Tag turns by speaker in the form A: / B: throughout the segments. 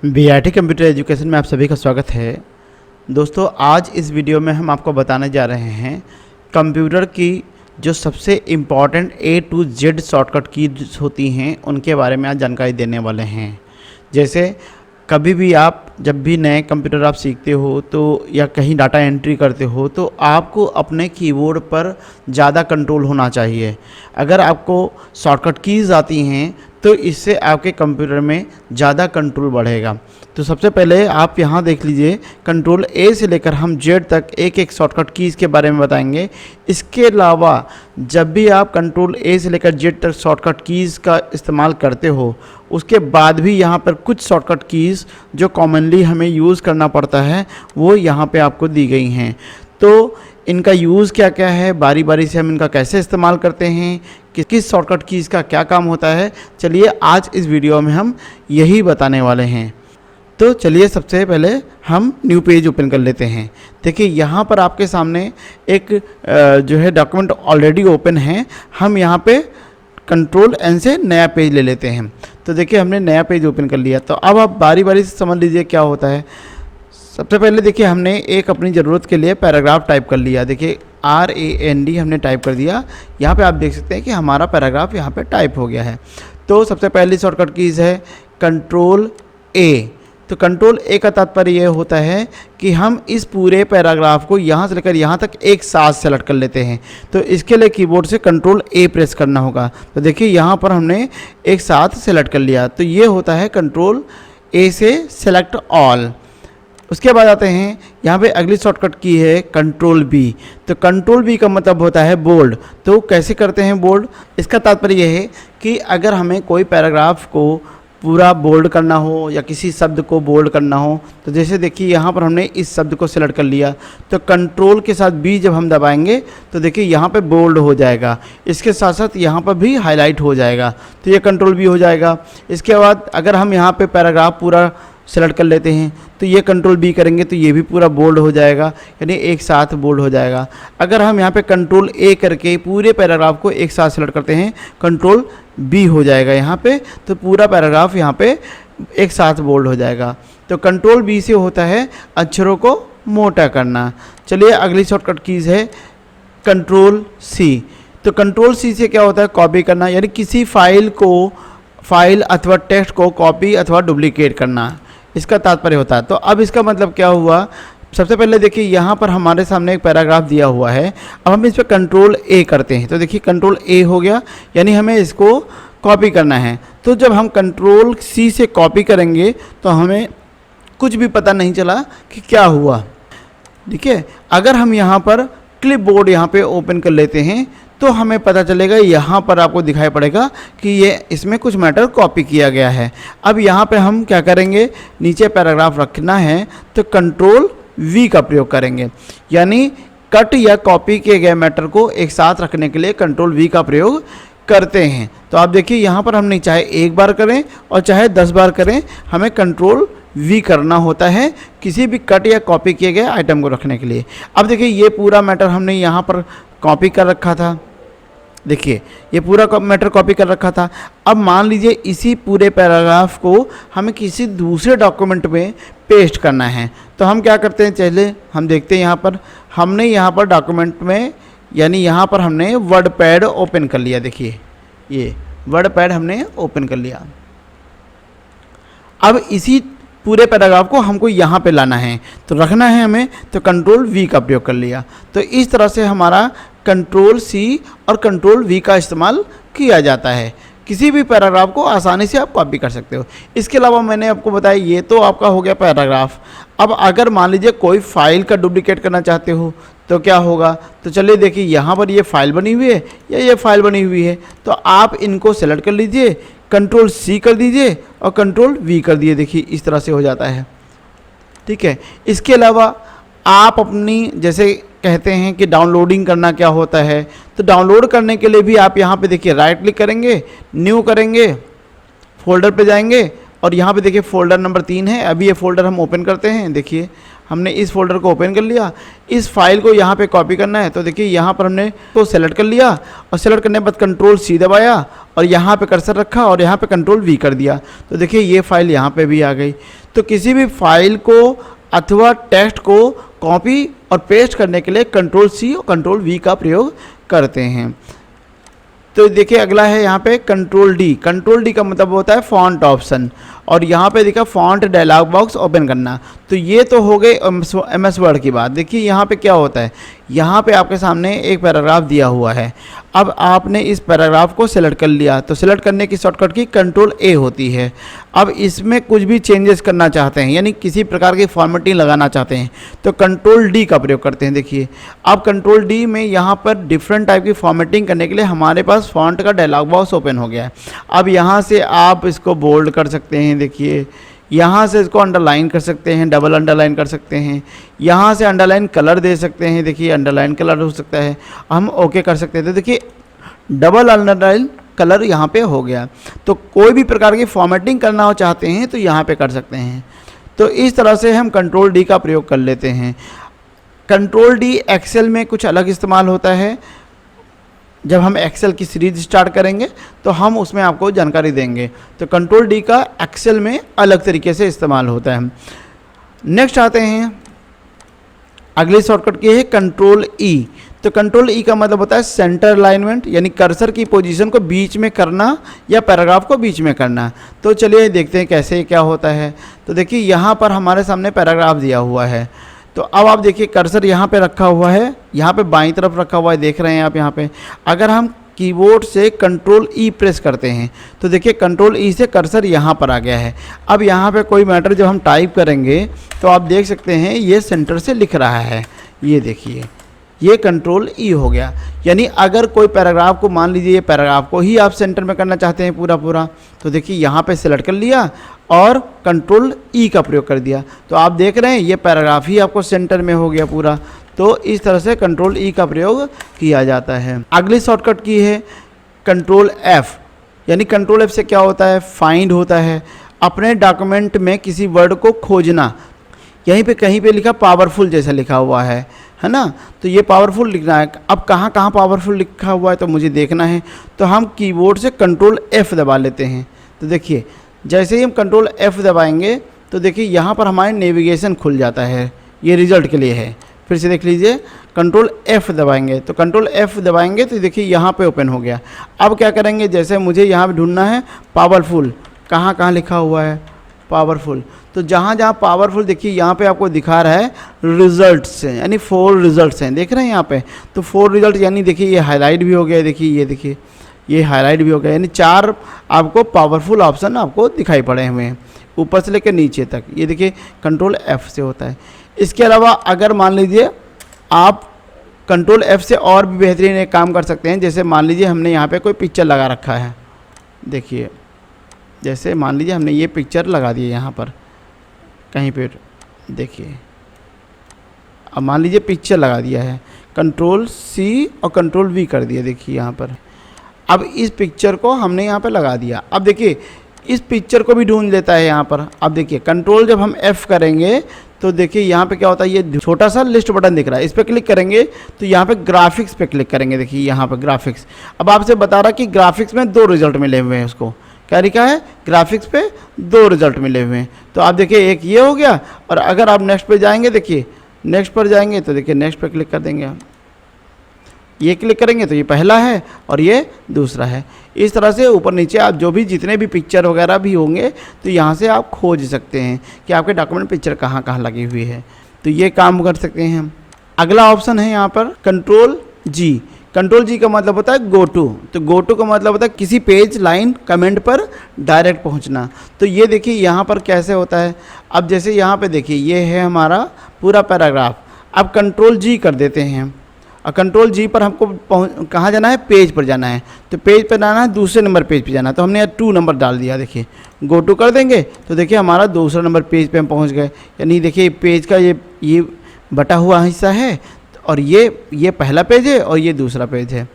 A: BIT computer education में आप सभी का स्वागत है। दोस्तों, आज इस वीडियो में हम आपको बताने जा रहे हैं कंप्यूटर की जो सबसे important A to Z shortcut keys होती हैं उनके बारे में आज जानकारी देने वाले हैं। जैसे कभी भी आप जब भी नए कंप्यूटर आप सीखते हो तो या कहीं डाटा एंट्री करते हो तो आपको अपने कीबोर्ड पर ज़्यादा कंट्रोल होना चाहिए। अगर आपको शॉर्टकट कीज़ आती हैं तो इससे आपके कंप्यूटर में ज़्यादा कंट्रोल बढ़ेगा। तो सबसे पहले आप यहाँ देख लीजिए, कंट्रोल A से लेकर हम Z तक एक एक शॉर्टकट कीज़ के बारे में बताएंगे। इसके अलावा जब भी आप कंट्रोल A से लेकर Z तक शॉर्टकट कीज़ का इस्तेमाल करते हो उसके बाद भी यहाँ पर कुछ शॉर्टकट कीज़ जो कॉमनली हमें यूज़ करना पड़ता है वो यहाँ पे आपको दी गई हैं। तो इनका यूज़ क्या क्या है, बारी बारी से हम इनका कैसे इस्तेमाल करते हैं, किस शॉर्टकट कीज़ का क्या काम होता है, चलिए आज इस वीडियो में हम यही बताने वाले हैं। तो चलिए सबसे पहले हम न्यू पेज ओपन कर लेते हैं। देखिए यहाँ पर आपके सामने एक जो है डॉक्यूमेंट ऑलरेडी ओपन है। हम यहाँ पे कंट्रोल N से नया पेज ले लेते हैं। तो देखिए हमने नया पेज ओपन कर लिया। तो अब आप बारी बारी से समझ लीजिए क्या होता है। सबसे पहले देखिए हमने एक अपनी ज़रूरत के लिए पैराग्राफ टाइप कर लिया। देखिए RAND हमने टाइप कर दिया। यहाँ पे आप देख सकते हैं कि हमारा पैराग्राफ यहाँ पे टाइप हो गया है। तो सबसे पहली शॉर्टकट कीज़ है कंट्रोल A। तो कंट्रोल A का तात्पर्य यह होता है कि हम इस पूरे पैराग्राफ को यहाँ से लेकर यहाँ तक एक साथ सेलेक्ट कर लेते हैं। तो इसके लिए कीबोर्ड से कंट्रोल A प्रेस करना होगा। तो देखिए यहाँ पर हमने एक साथ सेलेक्ट कर लिया। तो ये होता है कंट्रोल A से सेलेक्ट ऑल। उसके बाद आते हैं यहाँ पे अगली शॉर्टकट की है कंट्रोल B। तो कंट्रोल B का मतलब होता है बोल्ड। तो कैसे करते हैं बोल्ड? इसका तात्पर्य यह है कि अगर हमें कोई पैराग्राफ को पूरा बोल्ड करना हो या किसी शब्द को बोल्ड करना हो, तो जैसे देखिए यहाँ पर हमने इस शब्द को सिलेक्ट कर लिया तो कंट्रोल के साथ B जब हम दबाएंगे तो देखिए यहाँ पे बोल्ड हो जाएगा। इसके साथ साथ यहाँ पर भी हाईलाइट हो जाएगा। तो ये कंट्रोल B हो जाएगा। इसके बाद अगर हम यहाँ पे पैराग्राफ पूरा सेलेक्ट कर लेते हैं तो ये कंट्रोल B करेंगे तो ये भी पूरा बोल्ड हो जाएगा, यानी एक साथ बोल्ड हो जाएगा। अगर हम यहाँ पे कंट्रोल A करके पूरे पैराग्राफ को एक साथ सेलेक्ट करते हैं कंट्रोल B हो जाएगा यहाँ पे, तो पूरा पैराग्राफ यहाँ पे एक साथ बोल्ड हो जाएगा। तो कंट्रोल B से होता है अक्षरों को मोटा करना। चलिए अगली शॉर्टकट कीज़ है कंट्रोल C। तो कंट्रोल C से क्या होता है? कॉपी करना, यानी किसी फाइल अथवा टेक्स्ट को कॉपी अथवा डुप्लीकेट करना, इसका तात्पर्य होता है। तो अब इसका मतलब क्या हुआ? सबसे पहले देखिए यहाँ पर हमारे सामने एक पैराग्राफ दिया हुआ है। अब हम इस पर कंट्रोल A करते हैं तो देखिए कंट्रोल A हो गया, यानी हमें इसको कॉपी करना है। तो जब हम कंट्रोल C से कॉपी करेंगे तो हमें कुछ भी पता नहीं चला कि क्या हुआ। ठीक है, अगर हम यहाँ पर क्लिपबोर्ड यहाँ पे ओपन कर लेते हैं तो हमें पता चलेगा, यहाँ पर आपको दिखाई पड़ेगा कि ये इसमें कुछ मैटर कॉपी किया गया है। अब यहाँ पे हम क्या करेंगे, नीचे पैराग्राफ रखना है तो कंट्रोल V का प्रयोग करेंगे, यानी कट या कॉपी किए गए मैटर को एक साथ रखने के लिए कंट्रोल V का प्रयोग करते हैं। तो आप देखिए यहाँ पर हमने चाहे एक बार करें और चाहे 10 बार करें, हमें कंट्रोल V करना होता है किसी भी कट या कॉपी किए गए आइटम को रखने के लिए। अब देखिए ये पूरा मैटर हमने यहाँ पर कॉपी कर रखा था। देखिए ये पूरा मैटर कॉपी कर रखा था। अब मान लीजिए इसी पूरे पैराग्राफ को हमें किसी दूसरे डॉक्यूमेंट में पेस्ट करना है। तो हम क्या करते हैं, चलिए हम देखते हैं। यहाँ पर हमने यहाँ पर डॉक्यूमेंट में, यानी यहाँ पर हमने वर्ड पैड ओपन कर लिया। देखिए ये वर्ड पैड हमने ओपन कर लिया। अब इसी पूरे पैराग्राफ को हमको यहाँ पे लाना है, तो रखना है हमें, तो कंट्रोल V का प्रयोग कर लिया। तो इस तरह से हमारा कंट्रोल C और कंट्रोल V का इस्तेमाल किया जाता है। किसी भी पैराग्राफ को आसानी से आप कॉपी कर सकते हो। इसके अलावा मैंने आपको बताया ये तो आपका हो गया पैराग्राफ। अब अगर मान लीजिए कोई फाइल का डुप्लीकेट करना चाहते हो तो क्या होगा? तो चलिए देखिए यहाँ पर ये फाइल बनी हुई है या ये फाइल बनी हुई है, तो आप इनको सेलेक्ट कर लीजिए, कंट्रोल C कर दीजिए और कंट्रोल V कर दिए। देखिए इस तरह से हो जाता है। ठीक है, इसके अलावा आप अपनी, जैसे कहते हैं कि डाउनलोडिंग करना क्या होता है, तो डाउनलोड करने के लिए भी आप यहाँ पे देखिए राइट क्लिक करेंगे, न्यू करेंगे, फोल्डर पे जाएंगे और यहाँ पे देखिए फोल्डर नंबर 3 है। अभी ये फोल्डर हम ओपन करते हैं। देखिए हमने इस फोल्डर को ओपन कर लिया, इस फाइल को यहाँ पे कॉपी करना है। तो देखिए यहाँ पर हमने तो सेलेक्ट कर लिया और सेलेक्ट करने के बाद कंट्रोल सी दबाया और यहाँ पे कर्सर रखा और यहाँ पे कंट्रोल वी कर दिया। तो देखिए ये फाइल यहाँ पे भी आ गई। तो किसी भी फाइल को अथवा टेक्स्ट को कॉपी और पेस्ट करने के लिए कंट्रोल सी और कंट्रोल वी का प्रयोग करते हैं। तो देखिए अगला है यहाँ पे कंट्रोल डी। कंट्रोल डी का मतलब होता है फॉन्ट ऑप्शन, और यहाँ पे देखा फॉन्ट डायलॉग बॉक्स ओपन करना। तो ये तो हो गई MS वर्ड की बात। देखिए यहाँ पे क्या होता है, यहाँ पे आपके सामने एक पैराग्राफ दिया हुआ है। अब आपने इस पैराग्राफ को सिलेक्ट कर लिया, तो सिलेक्ट करने की शॉर्टकट की कंट्रोल A होती है। अब इसमें कुछ भी चेंजेस करना चाहते हैं, यानी किसी प्रकार की फॉर्मेटिंग लगाना चाहते हैं, तो कंट्रोल D का प्रयोग करते हैं। देखिए अब कंट्रोल D में यहाँ पर डिफरेंट टाइप की फॉर्मेटिंग करने के लिए हमारे पास फॉन्ट का डायलॉग बॉक्स ओपन हो गया है। अब यहाँ से आप इसको बोल्ड कर सकते हैं, देखिए यहाँ से इसको अंडरलाइन कर सकते हैं, डबल अंडरलाइन कर सकते हैं, यहाँ से अंडरलाइन कलर दे सकते हैं, देखिए अंडरलाइन कलर हो सकता है, हम ओके कर सकते हैं। तो देखिए डबल अंडरलाइन कलर यहाँ पे हो गया। तो कोई भी प्रकार की फॉर्मेटिंग करना हो चाहते हैं तो यहाँ पे कर सकते हैं। तो इस तरह से हम कंट्रोल डी का प्रयोग कर लेते हैं। कंट्रोल डी एक्सेल में कुछ अलग इस्तेमाल होता है। जब हम एक्सेल की सीरीज स्टार्ट करेंगे तो हम उसमें आपको जानकारी देंगे। तो कंट्रोल डी का एक्सेल में अलग तरीके से इस्तेमाल होता है। नेक्स्ट आते हैं, अगली शॉर्टकट की है कंट्रोल ई। तो कंट्रोल ई का मतलब होता है सेंटर अलाइनमेंट, यानी कर्सर की पोजीशन को बीच में करना या पैराग्राफ को बीच में करना। तो चलिए देखते हैं कैसे क्या होता है। तो देखिए यहाँ पर हमारे सामने पैराग्राफ दिया हुआ है। तो अब आप देखिए कर्सर यहाँ पे रखा हुआ है, यहाँ पे बाईं तरफ रखा हुआ है, देख रहे हैं आप यहाँ पे। अगर हम कीबोर्ड से कंट्रोल ई प्रेस करते हैं तो देखिए कंट्रोल ई से कर्सर यहाँ पर आ गया है। अब यहाँ पे कोई मैटर जब हम टाइप करेंगे तो आप देख सकते हैं ये सेंटर से लिख रहा है। ये देखिए ये कंट्रोल ई हो गया। यानी अगर कोई पैराग्राफ को, मान लीजिए ये पैराग्राफ को ही आप सेंटर में करना चाहते हैं पूरा, तो देखिए यहाँ पे सिलेक्ट कर लिया और कंट्रोल ई का प्रयोग कर दिया। तो आप देख रहे हैं ये पैराग्राफ ही आपको सेंटर में हो गया पूरा। तो इस तरह से कंट्रोल ई का प्रयोग किया जाता है। अगली शॉर्टकट की है कंट्रोल एफ। यानी कंट्रोल एफ से क्या होता है, फाइंड होता है। अपने डॉक्यूमेंट में किसी वर्ड को खोजना। यहीं पे कहीं पे लिखा पावरफुल जैसा लिखा हुआ है ना, तो ये पावरफुल लिखना है। अब कहाँ कहाँ पावरफुल लिखा हुआ है तो मुझे देखना है। तो हम कीबोर्ड से कंट्रोल एफ दबा लेते हैं। तो देखिए जैसे ही हम कंट्रोल एफ दबाएंगे तो देखिए यहाँ पर हमारे नेविगेशन खुल जाता है। ये रिजल्ट के लिए है, फिर से देख लीजिए। कंट्रोल एफ दबाएंगे तो कंट्रोल एफ दबाएंगे तो देखिए यहाँ पे ओपन हो गया। अब क्या करेंगे, जैसे मुझे यहाँ पे ढूंढना है पावरफुल, कहाँ कहाँ लिखा हुआ है पावरफुल, तो जहाँ जहाँ पावरफुल देखिए यहाँ पे आपको दिखा रहा है रिजल्ट्स हैं, यानी 4 रिजल्ट्स हैं, देख रहे हैं यहाँ पे। तो 4 रिजल्ट यानी देखिए ये हाईलाइट भी हो गया, देखिए ये देखिए ये हाईलाइट भी हो गया, यानी 4 आपको पावरफुल ऑप्शन आपको दिखाई पड़े हुए हैं ऊपर से लेकर नीचे तक। ये देखिए कंट्रोल एफ से होता है। इसके अलावा अगर मान लीजिए आप कंट्रोल एफ से और भी बेहतरीन एक काम कर सकते हैं। जैसे मान लीजिए हमने यहाँ पे कोई पिक्चर लगा रखा है, देखिए जैसे मान लीजिए हमने ये पिक्चर लगा दी है यहाँ पर कहीं पे, देखिए अब मान लीजिए पिक्चर लगा दिया है, कंट्रोल सी और कंट्रोल वी कर दिया, देखिए यहाँ पर। अब इस पिक्चर को हमने यहाँ पे लगा दिया। अब देखिए इस पिक्चर को भी ढूंढ लेता है यहाँ पर। अब देखिए कंट्रोल जब हम एफ़ करेंगे तो देखिए यहाँ पे क्या होता है, ये छोटा सा लिस्ट बटन दिख रहा है, इस पर क्लिक करेंगे तो यहाँ पे ग्राफिक्स पे क्लिक करेंगे, देखिए यहाँ पर ग्राफिक्स। अब आपसे बता रहा कि ग्राफिक्स में 2 रिजल्ट मिले हुए हैं, उसको क्या लिखा है, ग्राफिक्स पे 2 रिजल्ट मिले हुए हैं। तो आप देखिए एक ये हो गया, और अगर आप नेक्स्ट पे जाएंगे, देखिए नेक्स्ट पर जाएंगे तो देखिए नेक्स्ट पे क्लिक कर देंगे, ये क्लिक करेंगे तो ये पहला है और ये दूसरा है। इस तरह से ऊपर नीचे आप जो भी जितने भी पिक्चर वगैरह भी होंगे तो यहाँ से आप खोज सकते हैं कि आपके डॉक्यूमेंट पिक्चर कहाँ कहाँ लगी हुई है। तो ये काम कर सकते हैं हम। अगला ऑप्शन है यहाँ पर कंट्रोल जी। कंट्रोल जी का मतलब होता है गो टू। तो गो टू का मतलब होता है किसी पेज, लाइन, कमेंट पर डायरेक्ट पहुँचना। तो ये देखिए यहाँ पर कैसे होता है। अब जैसे यहाँ पे देखिए ये है हमारा पूरा पैराग्राफ। अब कंट्रोल जी कर देते हैं और कंट्रोल जी पर हमको कहाँ जाना है, पेज पर जाना है। तो पेज पर जाना है, दूसरे नंबर पेज पे जाना है। तो हमने यहाँ 2 नंबर डाल दिया, देखिए गो टू कर देंगे तो देखिए हमारा दूसरा नंबर पेज पे हम पहुँच गए। यानी देखिए पेज का ये बटा हुआ हिस्सा है और ये पहला पेज है और ये दूसरा पेज है।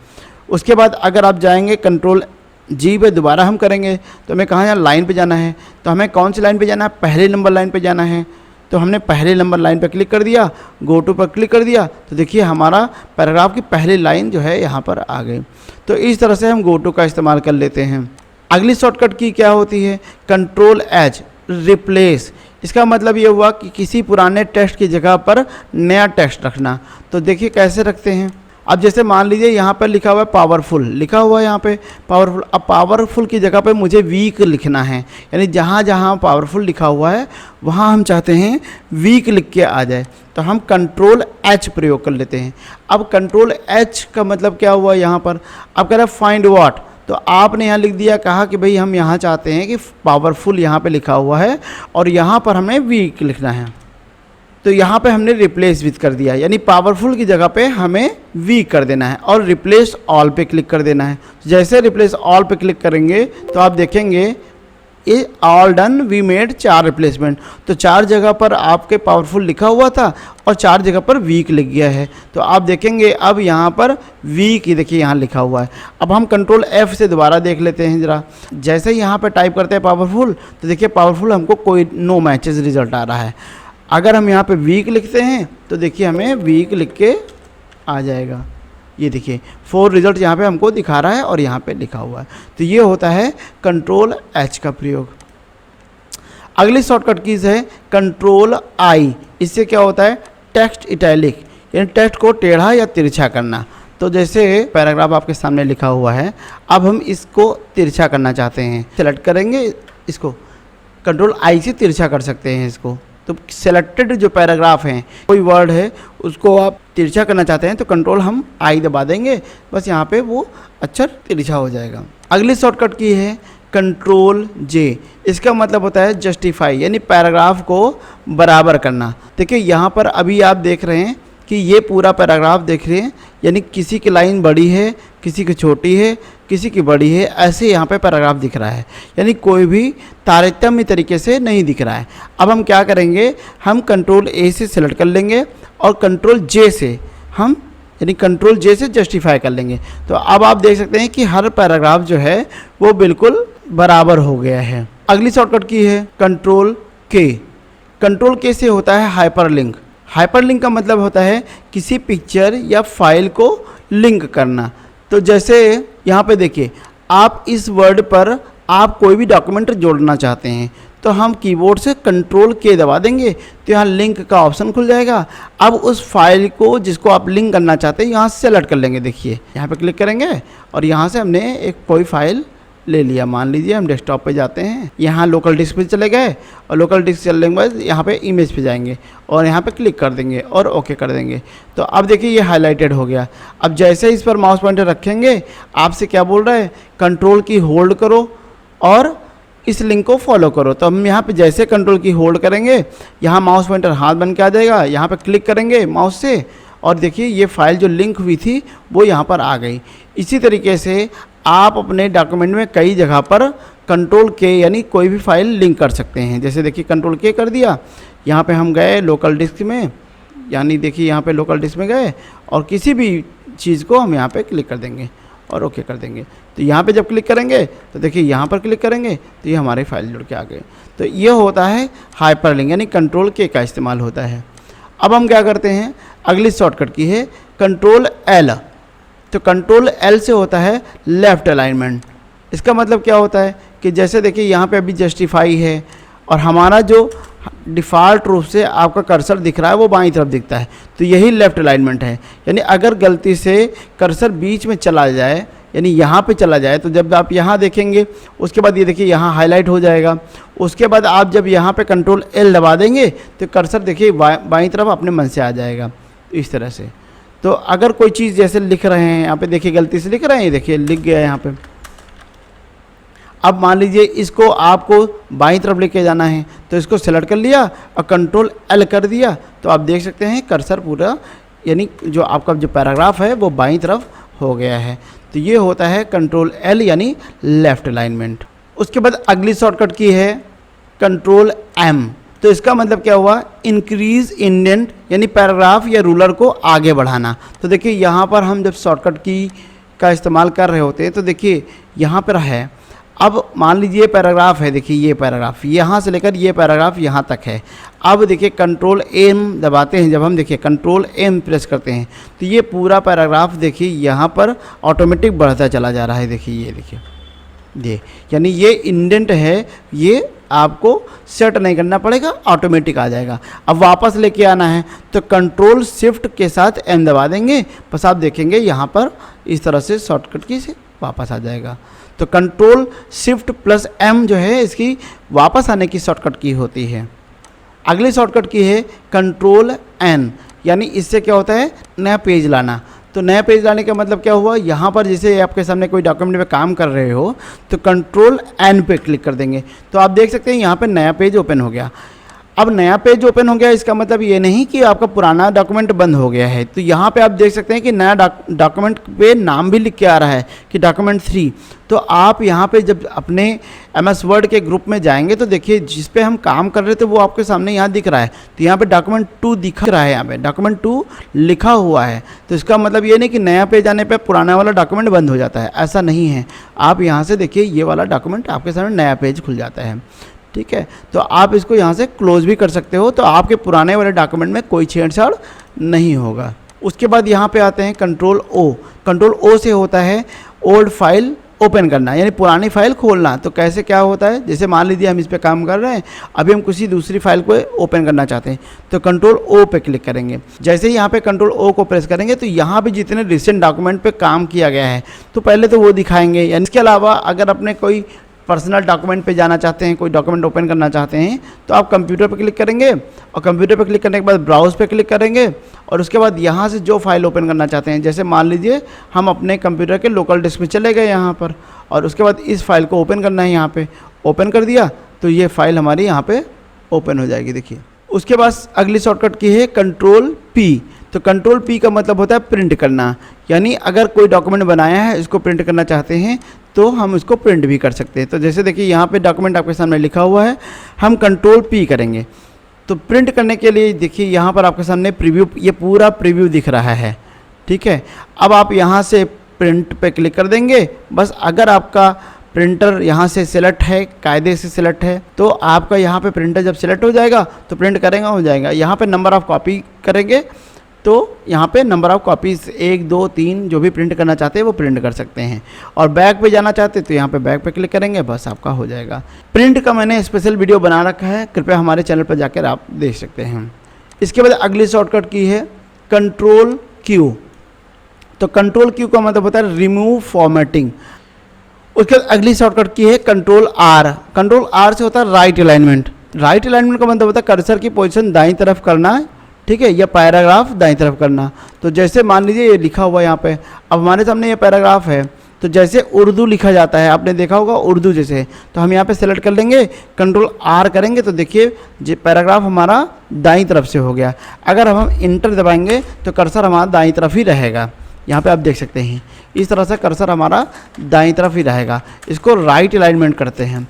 A: उसके बाद अगर आप जाएंगे कंट्रोल जी पे दोबारा हम करेंगे तो हमें कहाँ जाना, लाइन पे जाना है। तो हमें कौन सी लाइन पे जाना है, पहले नंबर लाइन पे जाना है। तो हमने पहले नंबर लाइन पर क्लिक कर दिया, गो टू पर क्लिक कर दिया, तो देखिए हमारा पैराग्राफ की पहली लाइन जो है यहाँ पर आ गई। तो इस तरह से हम गो टू का इस्तेमाल कर लेते हैं। अगली शॉर्टकट की क्या होती है, कंट्रोल एच, रिप्लेस। इसका मतलब ये हुआ कि किसी पुराने टेक्स्ट की जगह पर नया टेक्स्ट रखना। तो देखिए कैसे रखते हैं। अब जैसे मान लीजिए यहाँ पर लिखा हुआ है पावरफुल, लिखा हुआ है यहाँ पे पावरफुल। अब पावरफुल की जगह पे मुझे वीक लिखना है, यानी जहाँ जहाँ पावरफुल लिखा हुआ है वहाँ हम चाहते हैं वीक लिख के आ जाए, तो हम कंट्रोल एच प्रयोग कर लेते हैं। अब कंट्रोल एच का मतलब क्या हुआ यहाँ पर, अब कह रहा है फाइंड व्हाट, तो आपने यहाँ लिख दिया, कहा कि भाई हम यहाँ चाहते हैं कि पावरफुल यहाँ पे लिखा हुआ है और यहाँ पर हमें वीक लिखना है, तो यहाँ पे हमने रिप्लेस विथ कर दिया, यानी पावरफुल की जगह पे हमें वीक कर देना है और रिप्लेस ऑल पे क्लिक कर देना है। जैसे रिप्लेस ऑल पे क्लिक करेंगे तो आप देखेंगे ये all done, we made 4 replacement. तो 4 जगह पर आपके पावरफुल लिखा हुआ था और 4 जगह पर वीक लिख गया है। तो आप देखेंगे अब यहाँ पर वीक ही देखिए यहाँ लिखा हुआ है। अब हम कंट्रोल एफ से दोबारा देख लेते हैं ज़रा। जैसे यहाँ पर टाइप करते हैं पावरफुल, तो देखिए पावरफुल हमको कोई नो मैचेस रिजल्ट आ रहा है। अगर हम यहाँ पे वीक लिखते हैं तो देखिए हमें वीक लिख के आ जाएगा। ये देखिए 4 रिजल्ट यहाँ पे हमको दिखा रहा है और यहाँ पे लिखा हुआ है। तो ये होता है कंट्रोल एच का प्रयोग। अगली शॉर्टकट कीज है कंट्रोल आई। इससे क्या होता है, टेक्स्ट इटैलिक, यानी टेक्स्ट को टेढ़ा या तिरछा करना। तो जैसे पैराग्राफ आपके सामने लिखा हुआ है, अब हम इसको तिरछा करना चाहते हैं, सेलेक्ट करेंगे इसको, कंट्रोल आई से तिरछा कर सकते हैं इसको। तो सेलेक्टेड जो पैराग्राफ हैं, कोई वर्ड है उसको आप तिरछा करना चाहते हैं तो कंट्रोल हम आई दबा देंगे, बस यहाँ पे वो अक्षर तिरछा हो जाएगा। अगली शॉर्टकट की है कंट्रोल जे। इसका मतलब होता है जस्टिफाई, यानी पैराग्राफ को बराबर करना। देखिए यहाँ पर अभी आप देख रहे हैं कि ये पूरा पैराग्राफ देख रहे हैं, यानी किसी की लाइन बड़ी है, किसी की छोटी है, किसी की बड़ी है, ऐसे यहाँ पे पैराग्राफ दिख रहा है, यानी कोई भी तारतम्य तरीके से नहीं दिख रहा है। अब हम क्या करेंगे, हम कंट्रोल ए से सिलेक्ट कर लेंगे और कंट्रोल जे से हम, यानी कंट्रोल जे से जस्टिफाई कर लेंगे। तो अब आप देख सकते हैं कि हर पैराग्राफ जो है वो बिल्कुल बराबर हो गया है। अगली शॉर्टकट की है कंट्रोल के। कंट्रोल के से होता है हाइपरलिंक। हाइपरलिंक का मतलब होता है किसी पिक्चर या फाइल को लिंक करना। तो जैसे यहाँ पे देखिए, आप इस वर्ड पर आप कोई भी डॉक्यूमेंट जोड़ना चाहते हैं तो हम कीबोर्ड से कंट्रोल के दबा देंगे तो यहाँ लिंक का ऑप्शन खुल जाएगा। अब उस फाइल को जिसको आप लिंक करना चाहते हैं यहाँ से सेलेक्ट कर लेंगे। देखिए यहाँ पे क्लिक करेंगे और यहाँ से हमने एक कोई फाइल ले लिया। मान लीजिए हम डेस्कटॉप पे जाते हैं, यहाँ लोकल डिस्क पे चले गए और लोकल डिस्क चलने के बाद यहाँ पे इमेज पे जाएंगे और यहाँ पे क्लिक कर देंगे और ओके कर देंगे। तो अब देखिए ये हाईलाइटेड हो गया। अब जैसे इस पर माउस पॉइंटर रखेंगे, आपसे क्या बोल रहा है, कंट्रोल की होल्ड करो और इस लिंक को फॉलो करो। तो हम यहाँ पे जैसे कंट्रोल की होल्ड करेंगे, यहाँ माउस पॉइंटर हाथ बन के आ जाएगा, यहाँ पे क्लिक करेंगे माउस से और देखिए ये फाइल जो लिंक हुई थी वो यहाँ पर आ गई। इसी तरीके से आप अपने डॉक्यूमेंट में कई जगह पर कंट्रोल के यानी कोई भी फाइल लिंक कर सकते हैं। जैसे देखिए कंट्रोल के कर दिया, यहाँ पे हम गए लोकल डिस्क में, यानी देखिए यहाँ पे लोकल डिस्क में गए और किसी भी चीज़ को हम यहाँ पे क्लिक कर देंगे और ओके कर देंगे। तो यहाँ पे जब क्लिक करेंगे तो देखिए यहाँ पर क्लिक करेंगे तो ये हमारी फाइल जुड़ के आ गए। तो ये होता है हाइपरलिंक, यानी कंट्रोल के का इस्तेमाल होता है। अब हम क्या करते हैं, अगली शॉर्टकट की है कंट्रोल एल। तो कंट्रोल एल से होता है लेफ़्ट अलाइनमेंट। इसका मतलब क्या होता है कि जैसे देखिए यहाँ पे अभी जस्टिफाई है और हमारा जो डिफ़ॉल्ट रूप से आपका कर्सर दिख रहा है वो बाईं तरफ दिखता है, तो यही लेफ़्ट अलाइनमेंट है। यानी अगर गलती से कर्सर बीच में चला जाए, यानी यहाँ पे चला जाए, तो जब आप यहाँ देखेंगे उसके बाद ये देखिए यहाँ हाईलाइट हो जाएगा। उसके बाद आप जब यहाँ पे कंट्रोल एल दबा देंगे तो कर्सर देखिए बाईं तरफ अपने मन से आ जाएगा इस तरह से। तो अगर कोई चीज़ जैसे लिख रहे हैं, यहाँ पे देखिए गलती से लिख रहे हैं, देखिए लिख गया यहाँ पे। अब मान लीजिए इसको आपको बाईं तरफ लेके जाना है तो इसको सेलेक्ट कर लिया और कंट्रोल एल कर दिया, तो आप देख सकते हैं कर्सर पूरा, यानी जो आपका जो पैराग्राफ है वो बाईं तरफ हो गया है। तो ये होता है कंट्रोल एल यानी लेफ़्ट अलाइनमेंट। उसके बाद अगली शॉर्टकट की है कंट्रोल एम। तो इसका मतलब क्या हुआ, इंक्रीज इंडेंट, यानी पैराग्राफ या रूलर को आगे बढ़ाना। तो देखिए यहाँ पर हम जब शॉर्टकट की का इस्तेमाल कर रहे होते हैं तो देखिए यहाँ पर है, अब मान लीजिए पैराग्राफ है, देखिए ये पैराग्राफ यहाँ से लेकर ये पैराग्राफ यहाँ तक है। अब देखिए कंट्रोल एम दबाते हैं जब हम, देखिए कंट्रोल एम प्रेस करते हैं तो ये पूरा पैराग्राफ देखिए यहाँ पर ऑटोमेटिक बढ़ता चला जा रहा है। देखिए ये देखिए ये, यानी ये इंडेंट है, ये आपको सेट नहीं करना पड़ेगा, ऑटोमेटिक आ जाएगा। अब वापस लेके आना है तो कंट्रोल शिफ्ट के साथ एम दबा देंगे, बस आप देखेंगे यहाँ पर इस तरह से शॉर्टकट की से वापस आ जाएगा। तो कंट्रोल शिफ्ट प्लस एम जो है इसकी वापस आने की शॉर्टकट की होती है। अगली शॉर्टकट की है कंट्रोल एन, यानी इससे क्या होता है, नया पेज लाना। तो नया पेज लाने का मतलब क्या हुआ, यहाँ पर जैसे आपके सामने कोई डॉक्यूमेंट पे काम कर रहे हो तो कंट्रोल एन पे क्लिक कर देंगे तो आप देख सकते हैं यहाँ पे नया पेज ओपन हो गया। अब नया पेज ओपन हो गया इसका मतलब ये नहीं कि आपका पुराना डॉक्यूमेंट बंद हो गया है। तो यहाँ पे आप देख सकते हैं कि नया डॉक्यूमेंट पे नाम भी लिख के आ रहा है कि डॉक्यूमेंट 3। तो आप यहाँ पे जब अपने MS वर्ड के ग्रुप में जाएंगे तो देखिए जिस पे हम काम कर रहे थे वो आपके सामने यहाँ दिख रहा है। तो यहाँ पे डॉक्यूमेंट 2 दिख रहा है, यहाँ पे डॉक्यूमेंट 2 लिखा हुआ है। तो इसका मतलब ये नहीं कि नया पेज आने पे पुराना वाला डॉक्यूमेंट बंद हो जाता है, ऐसा नहीं है। आप यहाँ से देखिए ये वाला डॉक्यूमेंट आपके सामने नया पेज खुल जाता है, ठीक है। तो आप इसको यहाँ से क्लोज भी कर सकते हो, तो आपके पुराने वाले डॉक्यूमेंट में कोई छेड़छाड़ नहीं होगा। उसके बाद यहाँ पे आते हैं कंट्रोल ओ। कंट्रोल ओ से होता है ओल्ड फाइल ओपन करना, यानी पुरानी फाइल खोलना। तो कैसे क्या होता है, जैसे मान लीजिए हम इस पे काम कर रहे हैं, अभी हम किसी दूसरी फाइल को ओपन करना चाहते हैं तो कंट्रोल ओ पे क्लिक करेंगे। जैसे ही यहाँ पे कंट्रोल ओ को प्रेस करेंगे तो यहाँ पे जितने रिसेंट डॉक्यूमेंट पे काम किया गया है तो पहले तो वो दिखाएंगे। यानी इसके अलावा अगर अपने कोई पर्सनल डॉक्यूमेंट पे जाना चाहते हैं, कोई डॉक्यूमेंट ओपन करना चाहते हैं तो आप कंप्यूटर पे क्लिक करेंगे और कंप्यूटर पे क्लिक करने के बाद ब्राउज पे क्लिक करेंगे और उसके बाद यहाँ से जो फाइल ओपन करना चाहते हैं, जैसे मान लीजिए हम अपने कंप्यूटर के लोकल डिस्क में चले गए यहाँ पर और उसके बाद इस फाइल को ओपन करना है। यहाँ पे ओपन कर दिया तो ये फाइल हमारी यहाँ पे ओपन हो जाएगी। देखिए उसके बाद अगली शॉर्टकट की है कंट्रोल पी। तो कंट्रोल पी का मतलब होता है प्रिंट करना, यानी अगर कोई डॉक्यूमेंट बनाया है इसको प्रिंट करना चाहते हैं तो हम इसको प्रिंट भी कर सकते हैं। तो जैसे देखिए यहाँ पे डॉक्यूमेंट आपके सामने लिखा हुआ है, हम कंट्रोल पी करेंगे तो प्रिंट करने के लिए देखिए यहाँ पर आपके सामने प्रीव्यू, ये पूरा प्रीव्यू दिख रहा है, ठीक है। अब आप यहाँ से प्रिंट पे क्लिक कर देंगे। बस अगर आपका प्रिंटर यहाँ से सिलेक्ट है, कायदे से सिलेक्ट है, तो आपका यहाँ पे प्रिंटर जब सिलेक्ट हो जाएगा तो प्रिंट करेगा हो जाएगा। यहाँ पे नंबर ऑफ़ कॉपी करेंगे तो यहाँ पे नंबर ऑफ़ कॉपीज़ 1 2 3 जो भी प्रिंट करना चाहते हैं वो प्रिंट कर सकते हैं। और बैक पे जाना चाहते हैं तो यहाँ पे बैक पे क्लिक करेंगे, बस आपका हो जाएगा। प्रिंट का मैंने स्पेशल वीडियो बना रखा है, कृपया हमारे चैनल पर जाकर आप देख सकते हैं। इसके बाद अगली शॉर्टकट की है कंट्रोल क्यू। तो कंट्रोल क्यू का मतलब होता है रिमूव फॉर्मेटिंग। उसके बाद अगली शॉर्टकट की है कंट्रोल आर। कंट्रोल आर से होता है राइट अलाइनमेंट। राइट अलाइनमेंट का मतलब होता है कर्सर की पोजीशन दाईं तरफ करना, ठीक है, या पैराग्राफ दाईं तरफ करना। तो जैसे मान लीजिए ये लिखा हुआ यहाँ पे, अब हमारे सामने ये पैराग्राफ है तो जैसे उर्दू लिखा जाता है, आपने देखा होगा उर्दू जैसे, तो हम यहाँ पे सेलेक्ट कर लेंगे, कंट्रोल आर करेंगे तो देखिए ये पैराग्राफ हमारा दाईं तरफ से हो गया। अगर हम इंटर दबाएंगे तो कर्सर हमारा दाईं तरफ ही रहेगा। यहाँ पे आप देख सकते हैं इस तरह से कर्सर हमारा दाईं तरफ ही रहेगा। इसको राइट अलाइनमेंट करते हैं।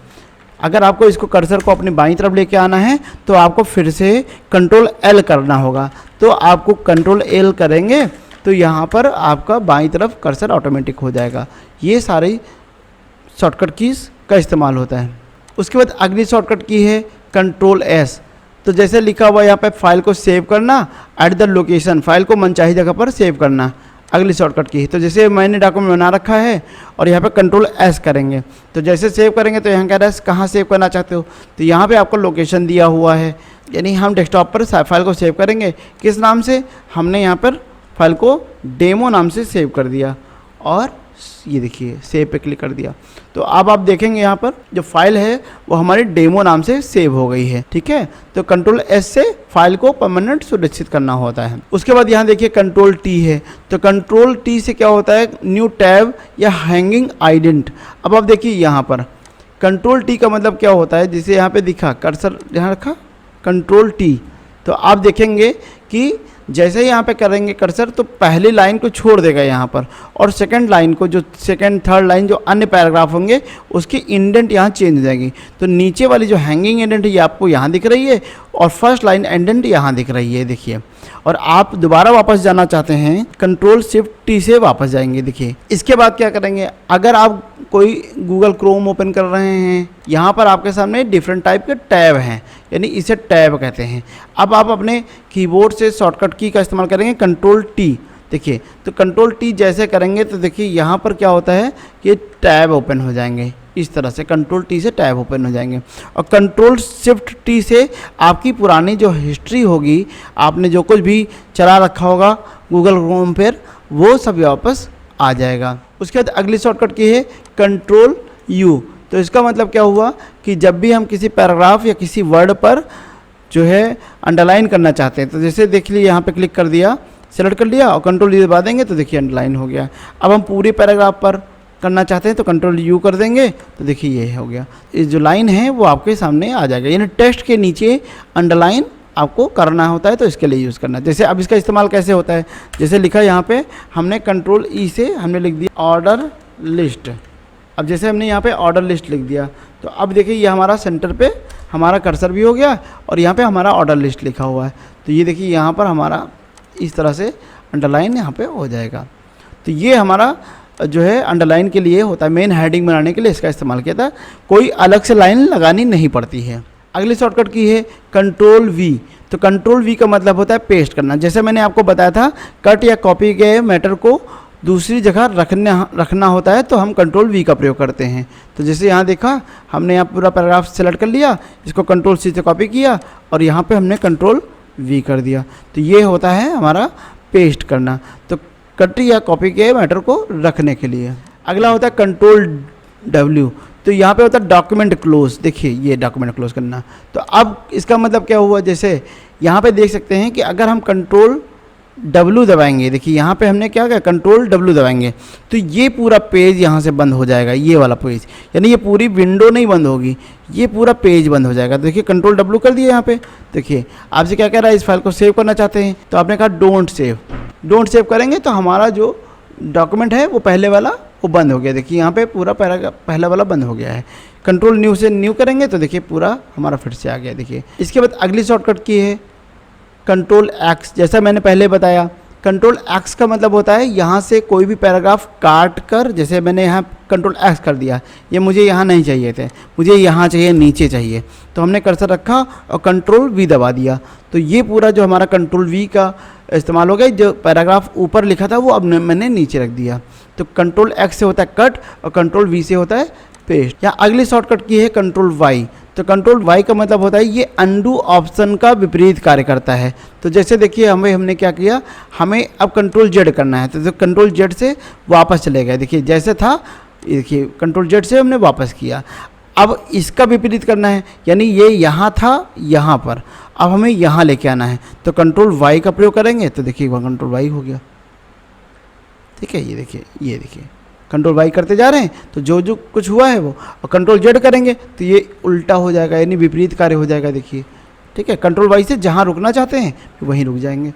A: अगर आपको इसको कर्सर को अपनी बाईं तरफ लेके आना है तो आपको फिर से कंट्रोल एल करना होगा। तो आपको कंट्रोल एल करेंगे तो यहाँ पर आपका बाईं तरफ कर्सर ऑटोमेटिक हो जाएगा। ये सारी शॉर्टकट कीज़ का इस्तेमाल होता है। उसके बाद अगली शॉर्टकट की है कंट्रोल एस। तो जैसे लिखा हुआ यहाँ पे फाइल को सेव करना एट द लोकेशन, फाइल को मनचाही जगह पर सेव करना अगली शॉर्टकट की है। तो जैसे मैंने डॉक्यूमेंट बना रखा है और यहाँ पे कंट्रोल एस करेंगे तो जैसे सेव करेंगे तो यहाँ कह रहा है कहाँ सेव करना चाहते हो, तो यहाँ पे आपको लोकेशन दिया हुआ है, यानी हम डेस्कटॉप पर फाइल को सेव करेंगे। किस नाम से, हमने यहाँ पर फाइल को डेमो नाम से सेव कर दिया और ये देखिए सेव पे क्लिक कर दिया। तो अब आप देखेंगे यहाँ पर जो फाइल है वो हमारी डेमो नाम से सेव हो गई है, ठीक है। तो कंट्रोल एस से फाइल को परमानेंट सुरक्षित करना होता है। उसके बाद यहाँ देखिए कंट्रोल टी है। तो कंट्रोल टी से क्या होता है, न्यू टैब या हैंगिंग आइडेंट। अब आप देखिए यहाँ पर कंट्रोल टी का मतलब क्या होता है, जिसे यहाँ पे दिखा कर्सर यहाँ रखा कंट्रोल टी, तो आप देखेंगे कि जैसे ही यहाँ पे करेंगे कर्सर तो पहली लाइन को छोड़ देगा यहाँ पर, और सेकंड लाइन को, जो सेकंड थर्ड लाइन जो अन्य पैराग्राफ होंगे उसकी इंडेंट यहाँ चेंज हो जाएगी। तो नीचे वाली जो हैंगिंग इंडेंट है ये आपको यहाँ दिख रही है और फर्स्ट लाइन इंडेंट यहाँ दिख रही है, देखिए। और आप दोबारा वापस जाना चाहते हैं कंट्रोल शिफ्ट टी से वापस जाएंगे, देखिए। इसके बाद क्या करेंगे, अगर आप कोई गूगल क्रोम ओपन कर रहे हैं, यहाँ पर आपके सामने डिफरेंट टाइप के टैब हैं, यानी इसे टैब कहते हैं। अब आप अपने कीबोर्ड से शॉर्टकट की का इस्तेमाल करेंगे कंट्रोल टी। देखिए, तो कंट्रोल टी जैसे करेंगे तो देखिए यहाँ पर क्या होता है कि टैब ओपन हो जाएंगे। इस तरह से कंट्रोल टी से टैब ओपन हो जाएंगे। और कंट्रोल शिफ्ट टी से आपकी पुरानी जो हिस्ट्री होगी, आपने जो कुछ भी चला रखा होगा गूगल क्रोम पर, वो सब वापस आ जाएगा। उसके बाद अगली शॉर्टकट की है कंट्रोल यू। तो इसका मतलब क्या हुआ कि जब भी हम किसी पैराग्राफ या किसी वर्ड पर जो है अंडरलाइन करना चाहते हैं, तो जैसे देख लीजिए यहाँ पे क्लिक कर दिया, सेलेक्ट कर लिया और कंट्रोल यू दबा देंगे तो देखिए अंडरलाइन हो गया। अब हम पूरे पैराग्राफ पर करना चाहते हैं तो कंट्रोल यू कर देंगे तो देखिए ये हो गया। इस जो लाइन है वो आपके सामने आ जाएगा, यानी टेक्स्ट के नीचे अंडरलाइन आपको करना होता है तो इसके लिए यूज़ करना है। जैसे अब इसका इस्तेमाल कैसे होता है, जैसे लिखा यहाँ पे हमने कंट्रोल ई से हमने लिख दिया ऑर्डर लिस्ट। अब जैसे हमने यहाँ पे ऑर्डर लिस्ट लिख दिया तो अब देखिए ये हमारा सेंटर पे हमारा कर्सर भी हो गया और यहाँ पे हमारा ऑर्डर लिस्ट लिखा हुआ है। तो ये देखिए यहाँ पर हमारा इस तरह से अंडरलाइन यहाँ पे हो जाएगा। तो ये हमारा जो है अंडरलाइन के लिए होता है, मेन हेडिंग बनाने के लिए इसका इस्तेमाल किया था, कोई अलग से लाइन लगानी नहीं पड़ती है। अगली शॉर्टकट की है कंट्रोल वी। तो कंट्रोल वी का मतलब होता है पेस्ट करना। जैसे मैंने आपको बताया था कट या कॉपी गए मैटर को दूसरी जगह रखना होता है तो हम कंट्रोल वी का प्रयोग करते हैं। तो जैसे यहाँ देखा हमने यहाँ पूरा पैराग्राफ सेलेक्ट कर लिया, इसको कंट्रोल सी से कॉपी किया और यहाँ पे हमने कंट्रोल वी कर दिया। तो ये होता है हमारा पेस्ट करना, तो कट या कॉपी के मैटर को रखने के लिए। अगला होता है कंट्रोल डब्ल्यू। तो यहाँ पे होता है डॉक्यूमेंट क्लोज। देखिए ये डॉक्यूमेंट क्लोज करना। तो अब इसका मतलब क्या हुआ, जैसे यहाँ पे देख सकते हैं कि अगर हम कंट्रोल डब्ल्यू दबाएंगे, देखिए यहाँ पे हमने क्या किया कंट्रोल डब्ल्यू दबाएंगे तो ये पूरा पेज यहाँ से बंद हो जाएगा, ये वाला पेज, यानी ये पूरी विंडो नहीं बंद होगी, ये पूरा पेज बंद हो जाएगा। देखिए कंट्रोल डब्ल्यू कर दिया यहाँ पे। देखिए आपसे क्या कह रहा है, इस फाइल को सेव करना चाहते हैं तो आपने कहा डोंट सेव। डोंट सेव करेंगे तो हमारा जो डॉक्यूमेंट है वो पहले वाला वो बंद हो गया। देखिए यहाँ पे पूरा पहला वाला बंद हो गया है। कंट्रोल न्यू से न्यू करेंगे तो देखिए पूरा हमारा फिर से आ गया। देखिए इसके बाद अगली शॉर्टकट की है कंट्रोल एक्स। जैसा मैंने पहले बताया कंट्रोल एक्स का मतलब होता है यहाँ से कोई भी पैराग्राफ काट कर, जैसे मैंने यहाँ कंट्रोल एक्स कर दिया, ये मुझे यहाँ नहीं चाहिए थे, मुझे यहाँ चाहिए, नीचे चाहिए, तो हमने कर्सर रखा और कंट्रोल वी दबा दिया तो ये पूरा जो हमारा कंट्रोल वी का इस्तेमाल हो गया। जो पैराग्राफ ऊपर लिखा था वो अब मैंने नीचे रख दिया। तो कंट्रोल एक्स से होता है कट और कंट्रोल वी से होता है पेस्ट। या अगली शॉर्टकट की है कंट्रोल वाई। तो कंट्रोल वाई का मतलब होता है ये अंडू ऑप्शन का विपरीत कार्य करता है। तो जैसे देखिए हमने क्या किया, हमें अब कंट्रोल जेड करना है तो कंट्रोल जेड से वापस चले गए। देखिए जैसे था, देखिए कंट्रोल जेड से हमने वापस किया। अब इसका विपरीत करना है, यानी ये यहाँ था यहाँ पर, अब हमें यहाँ लेके आना है तो कंट्रोल वाई का प्रयोग करेंगे तो देखिए वह कंट्रोल वाई हो गया। ठीक है, ये देखिए कंट्रोल वाई करते जा रहे हैं तो जो जो कुछ हुआ है वो, और कंट्रोल जेड करेंगे तो ये उल्टा हो जाएगा, यानी विपरीत कार्य हो जाएगा। देखिए ठीक है, कंट्रोल वाई से जहाँ रुकना चाहते हैं वहीं रुक जाएंगे।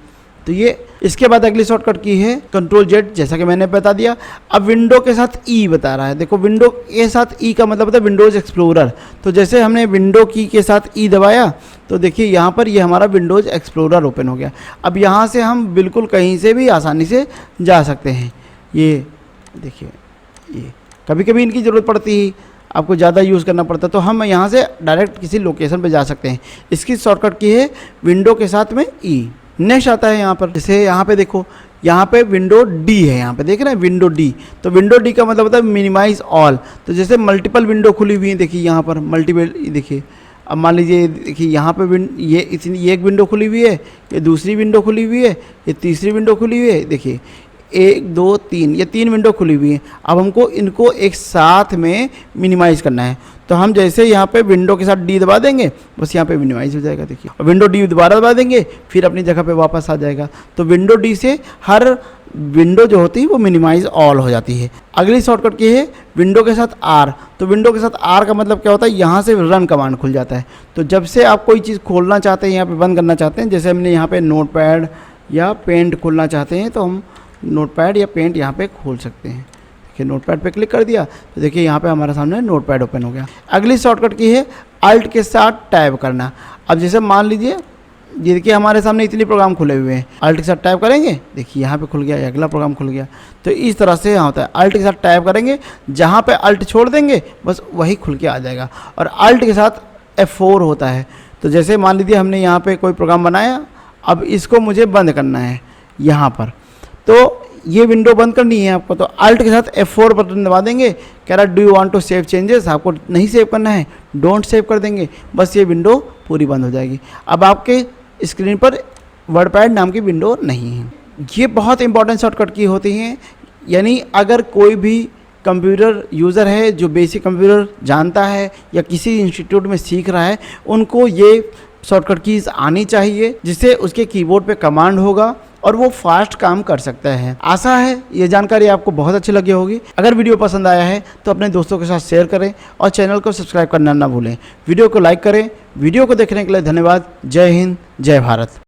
A: तो ये इसके बाद अगली शॉर्टकट की है कंट्रोल जेड, जैसा कि मैंने बता दिया। अब विंडो के साथ ई बता रहा है। देखो विंडो के साथ ई का मतलब होता है विंडोज़ एक्सप्लोरर। तो जैसे हमने विंडो की के साथ ई दबाया तो देखिए यहाँ पर ये हमारा विंडोज़ एक्सप्लोरर ओपन हो गया। अब यहाँ से हम बिल्कुल कहीं से भी आसानी से जा सकते हैं। ये देखिए, ये कभी कभी इनकी ज़रूरत पड़ती है, आपको ज़्यादा यूज़ करना पड़ता है तो हम यहाँ से डायरेक्ट किसी लोकेशन पे जा सकते हैं। इसकी शॉर्टकट की है विंडो के साथ में ई। नेक्स्ट आता है यहाँ पर, जैसे यहाँ पे देखो, यहाँ पे विंडो डी है, यहाँ पे देख रहे हैं विंडो डी। तो विंडो डी का मतलब होता है मिनिमाइज ऑल। तो जैसे मल्टीपल विंडो खुली हुई है, देखिए यहाँ पर मल्टीपल, देखिए अब मान लीजिए देखिए यहाँ पे ये एक विंडो खुली हुई है, ये दूसरी विंडो खुली हुई है, ये तीसरी विंडो खुली हुई है। देखिए 1 2 3, ये 3 विंडो खुली हुई है। अब हमको इनको एक साथ में मिनिमाइज़ करना है तो हम जैसे यहाँ पे विंडो के साथ डी दबा देंगे, बस यहाँ पे मिनिमाइज़ हो जाएगा। देखिए, और विंडो डी दोबारा दबा देंगे फिर अपनी जगह पे वापस आ जाएगा। तो विंडो डी से हर विंडो जो होती है वो मिनिमाइज ऑल हो जाती है। अगली शॉर्टकट की है विंडो के साथ आर। तो विंडो के साथ आर का मतलब क्या होता है, यहाँ से रन कमांड खुल जाता है। तो जब से आप कोई चीज़ खोलना चाहते हैं, यहाँ पे बंद करना चाहते हैं, जैसे हमने यहाँ पे नोटपैड या पेंट खोलना चाहते हैं तो हम नोटपैड या पेंट यहाँ पे खोल सकते हैं। देखिए नोटपैड पे क्लिक कर दिया तो देखिए यहाँ पे हमारे सामने नोटपैड ओपन हो गया। अगली शॉर्टकट की है अल्ट के साथ टैब करना। अब जैसे मान लीजिए ये देखिए हमारे सामने इतने प्रोग्राम खुले हुए हैं। अल्ट के साथ टाइप करेंगे, देखिए यहाँ पे खुल गया, अगला प्रोग्राम खुल गया। तो इस तरह से यहाँ होता है, अल्ट के साथ टाइप करेंगे, जहाँ पे अल्ट छोड़ देंगे बस वही खुल के आ जाएगा। और अल्ट के साथ F4 होता है। तो जैसे मान लीजिए हमने यहाँ पे कोई प्रोग्राम बनाया, अब इसको मुझे बंद करना है यहाँ पर, तो ये विंडो बंद करनी है आपको, तो अल्ट के साथ F4 बटन दबा देंगे। कह रहा do you want to save changes, आपको नहीं सेव करना है, डोंट सेव कर देंगे, बस ये विंडो पूरी बंद हो जाएगी। अब आपके स्क्रीन पर वर्डपैड नाम की विंडो नहीं है। ये बहुत इंपॉर्टेंट शॉर्टकट की होती हैं, यानी अगर कोई भी कंप्यूटर यूज़र है जो बेसिक कंप्यूटर जानता है या किसी इंस्टीट्यूट में सीख रहा है, उनको ये शॉर्टकट कीज़ आनी चाहिए, जिससे उसके कीबोर्ड पे कमांड होगा और वो फास्ट काम कर सकता है। आशा है ये जानकारी आपको बहुत अच्छी लगी होगी। अगर वीडियो पसंद आया है तो अपने दोस्तों के साथ शेयर करें और चैनल को सब्सक्राइब करना ना भूलें। वीडियो को लाइक करें। वीडियो को देखने के लिए धन्यवाद। जय हिंद, जय भारत।